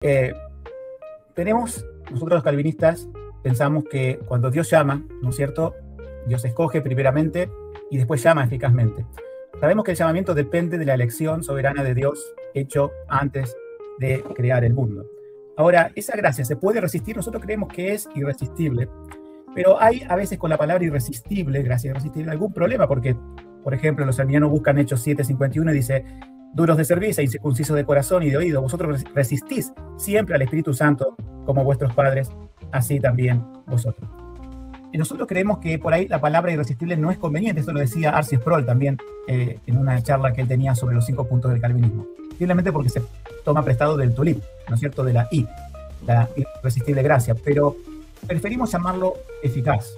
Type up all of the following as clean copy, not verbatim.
Eh, nosotros los calvinistas pensamos que cuando Dios llama, ¿no es cierto? Dios escoge primeramente y después llama eficazmente. Sabemos que el llamamiento depende de la elección soberana de Dios hecho antes de crear el mundo. Ahora, esa gracia se puede resistir, nosotros creemos que es irresistible, pero hay a veces con la palabra irresistible, gracia irresistible, algún problema, porque, por ejemplo, los arminianos buscan Hechos 7:51 y dice: duros de cerviz e incircuncisos de corazón y de oído, vosotros resistís siempre al Espíritu Santo como vuestros padres, así también vosotros. Y nosotros creemos que por ahí la palabra irresistible no es conveniente. Esto lo decía Arcis Sproul también en una charla que él tenía sobre los 5 puntos del calvinismo. Simplemente porque se toma prestado del tulip, ¿no es cierto? De la irresistible gracia. Pero preferimos llamarlo eficaz,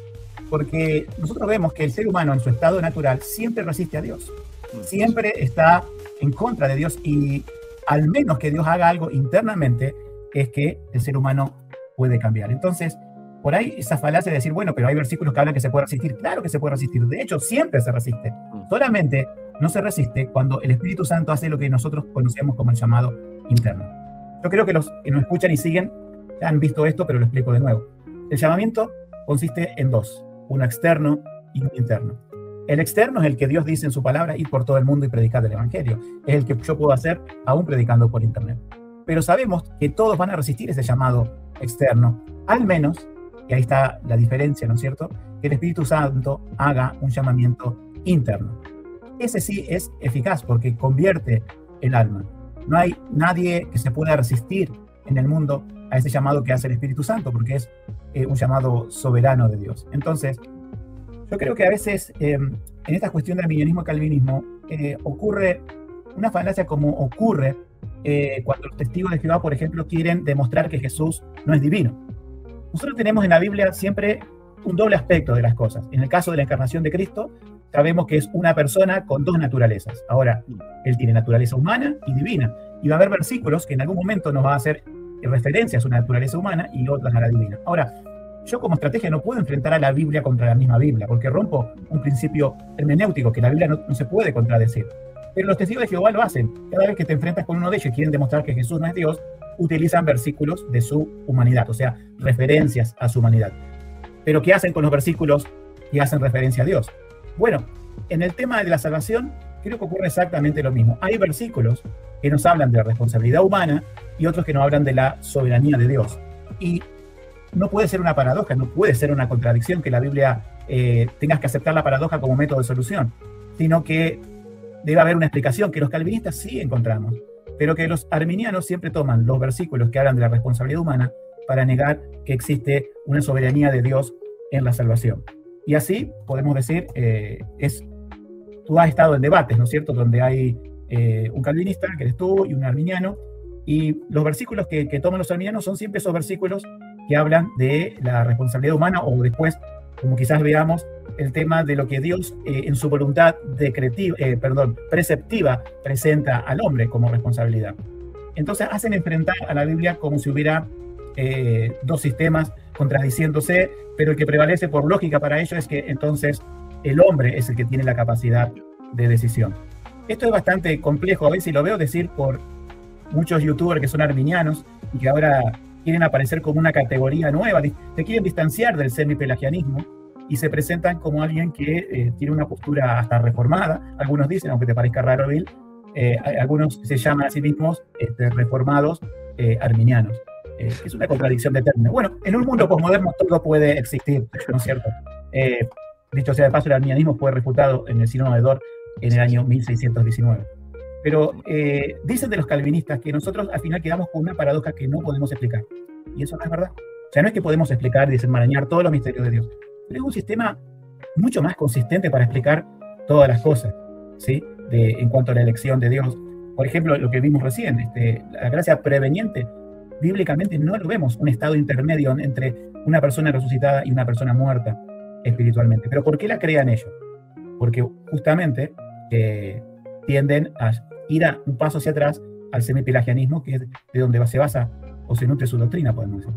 porque nosotros vemos que el ser humano en su estado natural siempre resiste a Dios. Siempre está en contra de Dios, y al menos que Dios haga algo internamente, es que el ser humano puede cambiar. Entonces, por ahí esa falacia de decir, bueno, pero hay versículos que hablan que se puede resistir. Claro que se puede resistir. De hecho, siempre se resiste. Solamente no se resiste cuando el Espíritu Santo hace lo que nosotros conocemos como el llamado interno. Yo creo que los que nos escuchan y siguen ya han visto esto, pero lo explico de nuevo. El llamamiento consiste en dos: uno externo y uno interno. El externo es el que Dios dice en su palabra: ir por todo el mundo y predicar el Evangelio. Es el que yo puedo hacer aún predicando por internet. Pero sabemos que todos van a resistir ese llamado externo, al menos, y ahí está la diferencia, ¿no es cierto?, que el Espíritu Santo haga un llamamiento interno. Ese sí es eficaz porque convierte el alma. No hay nadie que se pueda resistir en el mundo a ese llamado que hace el Espíritu Santo, porque es un llamado soberano de Dios. Entonces, yo creo que a veces en esta cuestión del arminianismo y calvinismo ocurre una falacia, como ocurre cuando los testigos de Jehová, por ejemplo, quieren demostrar que Jesús no es divino. Nosotros tenemos en la Biblia siempre un doble aspecto de las cosas. En el caso de la encarnación de Cristo, sabemos que es una persona con dos naturalezas. Ahora, él tiene naturaleza humana y divina. Y va a haber versículos que en algún momento nos va a hacer referencia a su naturaleza humana y otras a la divina. Ahora, yo como estrategia no puedo enfrentar a la Biblia contra la misma Biblia, porque rompo un principio hermenéutico, que la Biblia no se puede contradecir. Pero los testigos de Jehová lo hacen. Cada vez que te enfrentas con uno de ellos y quieren demostrar que Jesús no es Dios, utilizan versículos de su humanidad, o sea, referencias a su humanidad. Pero ¿qué hacen con los versículos que hacen referencia a Dios? Bueno, en el tema de la salvación, creo que ocurre exactamente lo mismo. Hay versículos que nos hablan de la responsabilidad humana y otros que nos hablan de la soberanía de Dios. Y no puede ser una paradoja, no puede ser una contradicción que la Biblia tengas que aceptar la paradoja como método de solución, sino que debe haber una explicación que los calvinistas sí encontramos, pero que los arminianos siempre toman los versículos que hablan de la responsabilidad humana para negar que existe una soberanía de Dios en la salvación. Y así podemos decir, tú has estado en debates, ¿no es cierto?, donde hay un calvinista, que eres tú, y un arminiano, y los versículos que toman los arminianos son siempre esos versículos que hablan de la responsabilidad humana, o después, como quizás veamos, el tema de lo que Dios en su voluntad preceptiva presenta al hombre como responsabilidad. Entonces hacen enfrentar a la Biblia como si hubiera dos sistemas contradiciéndose, pero el que prevalece por lógica para ellos es que entonces el hombre es el que tiene la capacidad de decisión. Esto es bastante complejo, a veces lo veo decir por muchos youtubers que son arminianos y que ahora quieren aparecer como una categoría nueva, se quieren distanciar del semipelagianismo y se presentan como alguien que tiene una postura hasta reformada. Algunos dicen, aunque te parezca raro, Bill, algunos se llaman a sí mismos reformados arminianos. Es una contradicción de términos. Bueno, en un mundo posmoderno todo puede existir, ¿no es cierto? Dicho sea de paso, el arminianismo fue refutado en el Sínodo de Dort en el año 1619. Pero dicen de los calvinistas que nosotros al final quedamos con una paradoja que no podemos explicar. Y eso no es verdad. O sea, no es que podemos explicar y desenmarañar todos los misterios de Dios, pero es un sistema mucho más consistente para explicar todas las cosas, ¿sí? En cuanto a la elección de Dios. Por ejemplo, lo que vimos recién, la gracia preveniente, bíblicamente no lo vemos, un estado intermedio entre una persona resucitada y una persona muerta espiritualmente. ¿Pero por qué la crean ellos? Porque justamente tienden a ir un paso hacia atrás al semipelagianismo, que es de donde se basa o se nutre su doctrina, podemos decir.